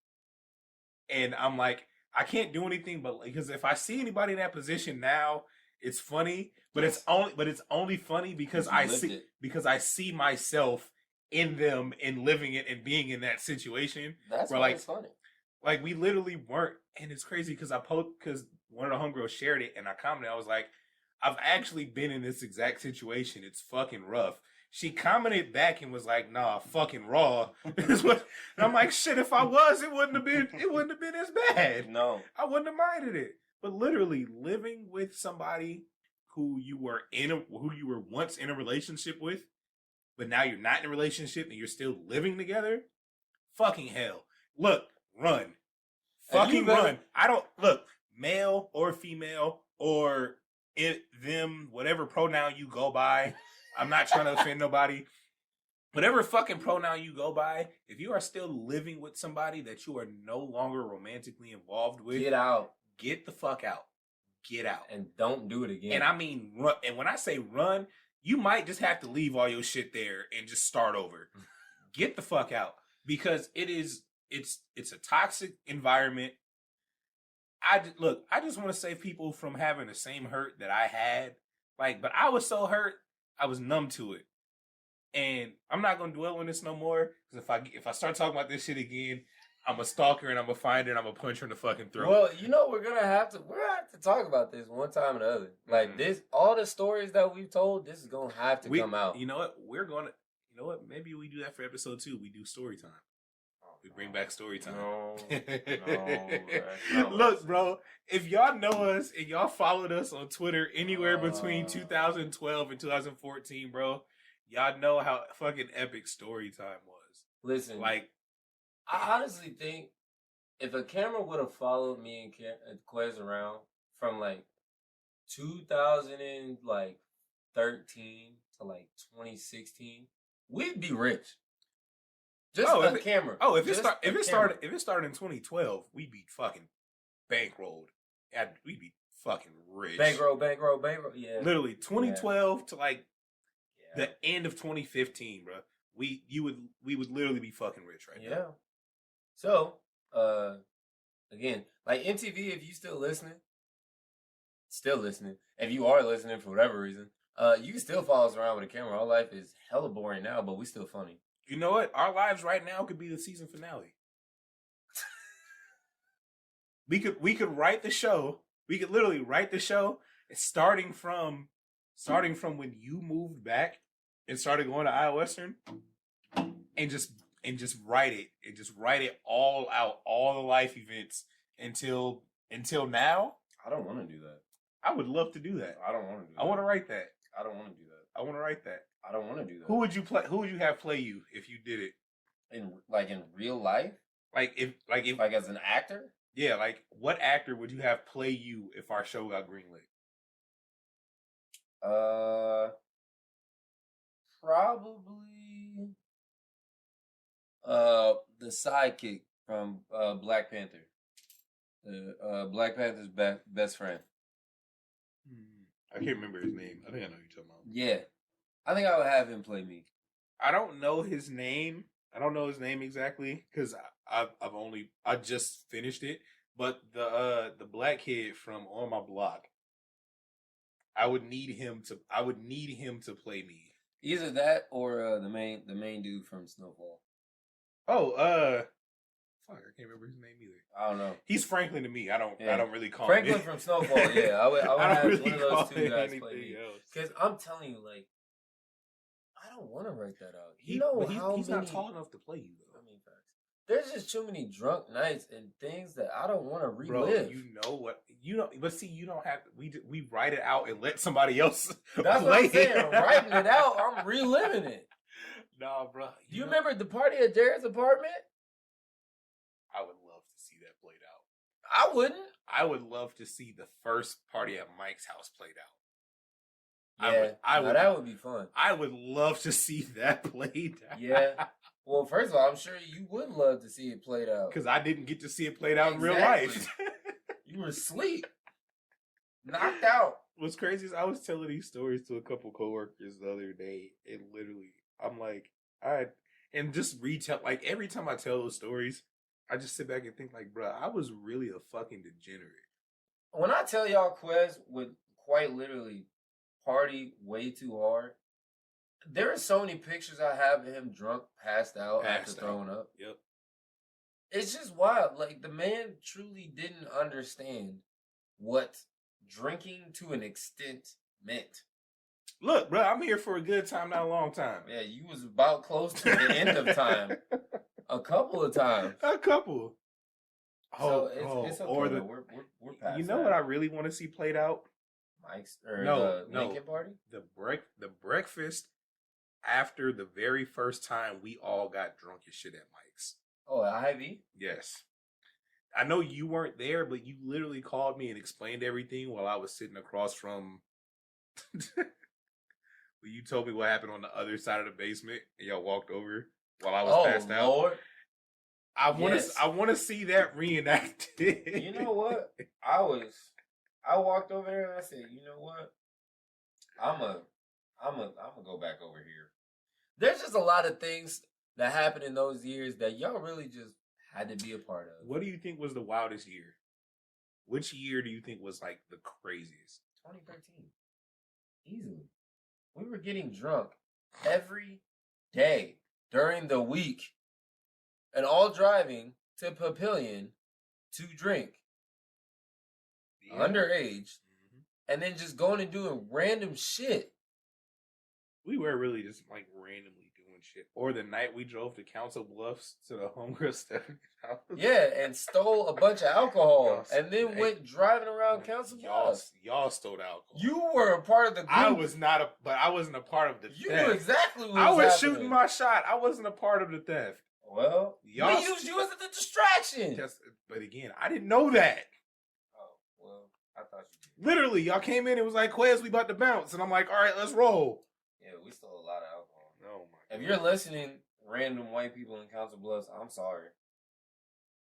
And I'm like, I can't do anything but, because if I see anybody in that position now, it's funny, but it's only funny because I see myself in them and living it and being in that situation. That's why it's funny. Like, we literally weren't, and it's crazy because because one of the homegirls shared it and I commented. I was like, I've actually been in this exact situation. It's fucking rough. She commented back and was like, nah, fucking raw. And I'm like, shit, if I was, it wouldn't have been as bad. No. I wouldn't have minded it. But literally living with somebody who you were once in a relationship with, but now you're not in a relationship and you're still living together, fucking hell. Look, run. Fucking run. I don't look, male or female or them, whatever pronoun you go by. I'm not trying to offend nobody. Whatever fucking pronoun you go by, if you are still living with somebody that you are no longer romantically involved with, get out. Get the fuck out. Get out. And don't do it again. And I mean run. And when I say run, you might just have to leave all your shit there and just start over. Get the fuck out. Because it's a toxic environment. I just want to save people from having the same hurt that I had. Like, but I was so hurt, I was numb to it. And I'm not gonna dwell on this no more. Because if I start talking about this shit again, I'm a stalker and I'm gonna find her and I'm gonna punch her in the fucking throat. Well, we're gonna have to talk about this one time or the other. Like this, all the stories that we've told, this is gonna have to come out. You know what? Maybe we do that for episode 2. We do story time. We bring back story time. No. Look, bro, if y'all know us and y'all followed us on Twitter anywhere between 2012 and 2014, bro, y'all know how fucking epic story time was. Listen, like, I honestly think if a camera would have followed me and Quez around from like 2013 to like 2016, we'd be rich. Just a camera. Oh, if it started in 2012, we'd be fucking bankrolled. We'd be fucking rich. Bankroll. Yeah. Literally 2012 to like the end of 2015, bro. We would literally be fucking rich right now. Yeah. So, again, like MTV, if you still listening, if you are listening for whatever reason, you can still follow us around with a camera. Our life is hella boring now, but we still funny. You know what? Our lives right now could be the season finale. We could write the show. We could literally write the show starting from when you moved back and started going to Iowa Western, and just write it and just write it all out, all the life events until now. I don't want to do that. I would love to do that. I don't want to do that. I want to write that. I don't want to do that. I want to write that. I don't want to do that. Who would you have play you if you did it? In real life? Like as an actor? Yeah, like what actor would you have play you if our show got greenlit? Probably the sidekick from Black Panther. Black Panther's best friend. I can't remember his name. I think I know who you're talking about. Yeah. I think I would have him play me. I don't know his name. I don't know his name exactly because I just finished it. But the black kid from On My Block, I would need him to play me. Either that or the main dude from Snowfall. Oh, fuck, I can't remember his name either. I don't know. He's Franklin to me. I don't really call Franklin him from Snowfall. Yeah, I would have really one of those two guys play me. Because I'm telling you, like, I don't want to write that out. He's not tall enough to play you though. I mean, facts. There's just too many drunk nights and things that I don't want to relive. Bro, you know what? But see, you don't have to. We write it out and let somebody else. That's what I'm saying. Writing it out, I'm reliving it. Nah, bro. Do you remember the party at Jared's apartment? I would love to see that played out. I wouldn't. I would love to see the first party at Mike's house played out. Yeah, that would be fun. I would love to see that played out. Yeah. Well, first of all, I'm sure you would love to see it played out. Because I didn't get to see it played out in real life. You were asleep. Knocked out. What's crazy is I was telling these stories to a couple coworkers the other day, and literally, I'm like, and just retell, like, every time I tell those stories, I just sit back and think, like, bro, I was really a fucking degenerate. When I tell y'all Quez would quite literally party way too hard, there are so many pictures I have of him drunk, passed out after throwing up. Yep. It's just wild. Like, the man truly didn't understand what drinking to an extent meant. Look, bro, I'm here for a good time, not a long time. Yeah, you was about close to the end of time. A couple of times. A couple. So it's okay. Or we're past you know that. what I really want to see played out? Mike's the Lincoln party? The breakfast after the very first time we all got drunk as shit at Mike's. Oh, at Ivy? Yes. I know you weren't there, but you literally called me and explained everything while I was sitting across from you told me what happened on the other side of the basement and y'all walked over while I was passed out. Lord. I want to see that reenacted. You know what? I walked over there and I said, you know what? I'm gonna go back over here. There's just a lot of things that happened in those years that y'all really just had to be a part of. What do you think was the wildest year? Which year do you think was like the craziest? 2013. Easily. We were getting drunk every day during the week and all driving to Papillion to drink. Yeah. Underage. And then just going and doing random shit. We were really just like randomly doing shit. Or the night we drove to Council Bluffs to the homegirl Stephanie's house. Yeah, and stole a bunch of alcohol and then went driving around Council Bluffs. Y'all stole alcohol. You were a part of the group. I wasn't a part of the theft. You knew exactly what I was happening. shooting my shot. I wasn't a part of the theft. Well, we used you as a distraction. But again, I didn't know that. Oh, well, I thought you did. Literally, y'all came in and was like, Quez, we about to bounce. And I'm like, all right, let's roll. Yeah, we stole a lot of alcohol. Oh my God. If you're listening, random white people in Council Bluffs, I'm sorry.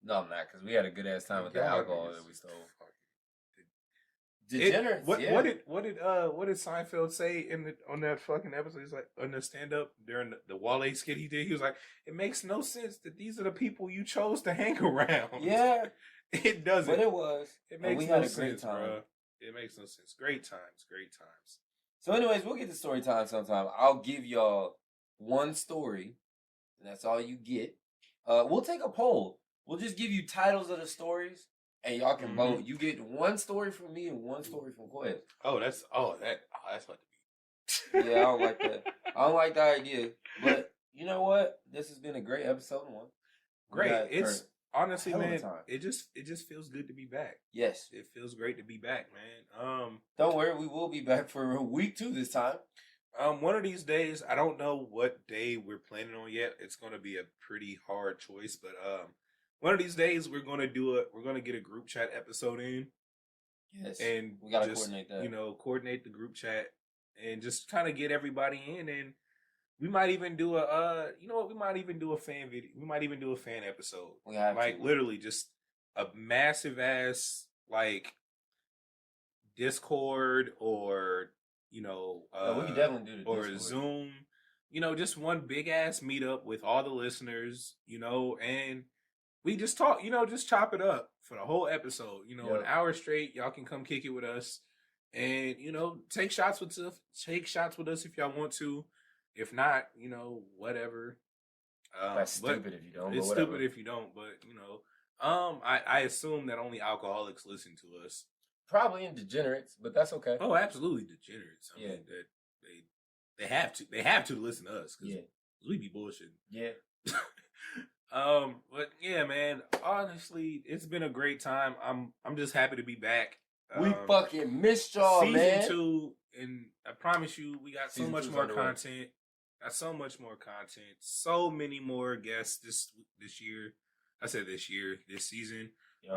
No, I'm not, because we had a good ass time with the alcohol that we stole. Degenerates. What did Seinfeld say on that fucking episode? He's like on the stand up during the Wale skit he did. He was like, "It makes no sense that these are the people you chose to hang around." Yeah, it doesn't. But it was. It makes no sense, bro. It makes no sense. Great times. Great times. So, anyways, we'll get to story time sometime. I'll give y'all one story, and that's all you get. We'll take a poll. We'll just give you titles of the stories. And y'all can vote. You get one story from me and one story from Quez. That's about to be. Yeah, I don't like that. I don't like the idea. But you know what? This has been a great episode one. Great. It's honestly, man. It just feels good to be back. Yes, it feels great to be back, man. Don't worry, we will be back for week 2 this time. One of these days, I don't know what day we're planning on yet. It's going to be a pretty hard choice, but one of these days, we're gonna get a group chat episode in. Yes, and we gotta coordinate that. Coordinate the group chat and just kind of get everybody in. And we might even do we might even do a fan video. We might even do a fan episode. We have literally just a massive ass Discord or we can definitely do the or Discord. Zoom. Just one big ass meetup with all the listeners. And we just talk, just chop it up for the whole episode. An hour straight. Y'all can come kick it with us, and take shots with us if y'all want to. If not, whatever. That's stupid if you don't. It's stupid if you don't. But I assume that only alcoholics listen to us. Probably in degenerates, but that's okay. Oh, absolutely degenerates. I mean, that they have to. They have to listen to us because we be bullshitting. Yeah. But yeah, man, honestly, it's been a great time. I'm just happy to be back. We fucking missed y'all, man. Season 2, and I promise you, we got so much more content. Got so much more content. So many more guests this year. I said this season. Yep.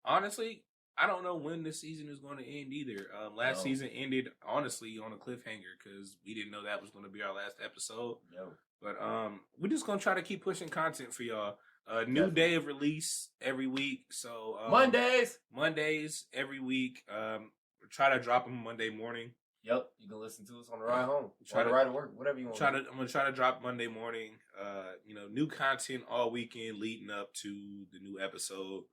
Honestly, I don't know when this season is going to end either. Last season ended honestly on a cliffhanger because we didn't know that was going to be our last episode. No. But we're just gonna try to keep pushing content for y'all. New day of release every week. So Mondays every week. Try to drop them Monday morning. Yep, you can listen to us on the ride home, or the ride to work, whatever you want. I'm gonna try to drop Monday morning. New content all weekend leading up to the new episode.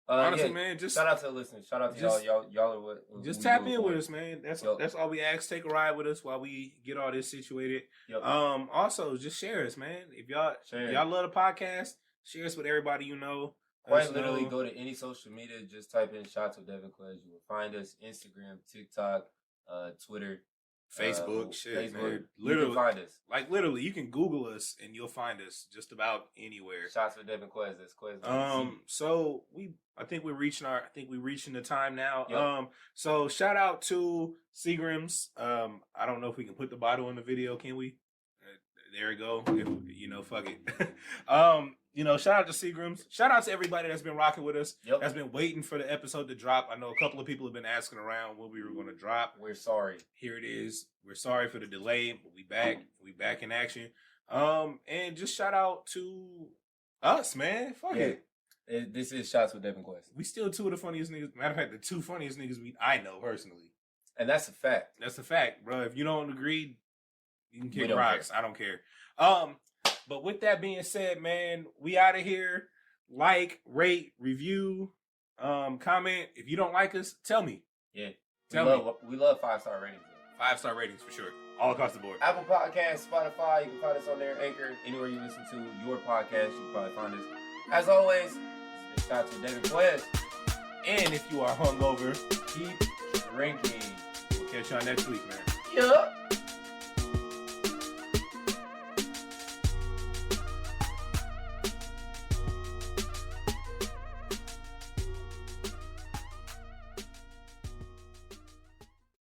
Honestly, man, just shout out to the listeners. Shout out to y'all. Y'all are what. Just tap in with us, man. That's all we ask. Take a ride with us while we get all this situated. Yep. Also, just share us, man. If y'all love the podcast, share us with everybody you know. Quite literally, go to any social media. Just type in "Shots with Bxtches." You will find us. Instagram, TikTok, Twitter, Facebook, shit, Facebook. Man. Literally, you can find us. Like literally, you can Google us and you'll find us just about anywhere. Shots with Bxtches. That's Quez. So I think we're reaching the time now. Yep. So shout out to Seagrams. I don't know if we can put the bottle in the video, can we? There we go. Fuck it. Shout out to Seagrams. Shout out to everybody that's been rocking with us. Yep. That's been waiting for the episode to drop. I know a couple of people have been asking around when we were going to drop. We're sorry. Here it is. We're sorry for the delay, but we back. We back in action. And just shout out to us, man. Fuck it. This is Shots with Bxtches. We still two of the funniest niggas. Matter of fact, the two funniest niggas I know personally. And that's a fact. That's a fact, bro. If you don't agree, you can kick rocks. I don't care. But with that being said, man, we out of here. Like, rate, review, comment. If you don't like us, tell me. Yeah. We love 5-star ratings. 5-star ratings for sure. All across the board. Apple Podcasts, Spotify, you can find us on there. Anchor, anywhere you listen to your podcast, you can probably find us. As always, this is Shots with Bxtches. And if you are hungover, keep drinking. We'll catch y'all next week, man. Yup.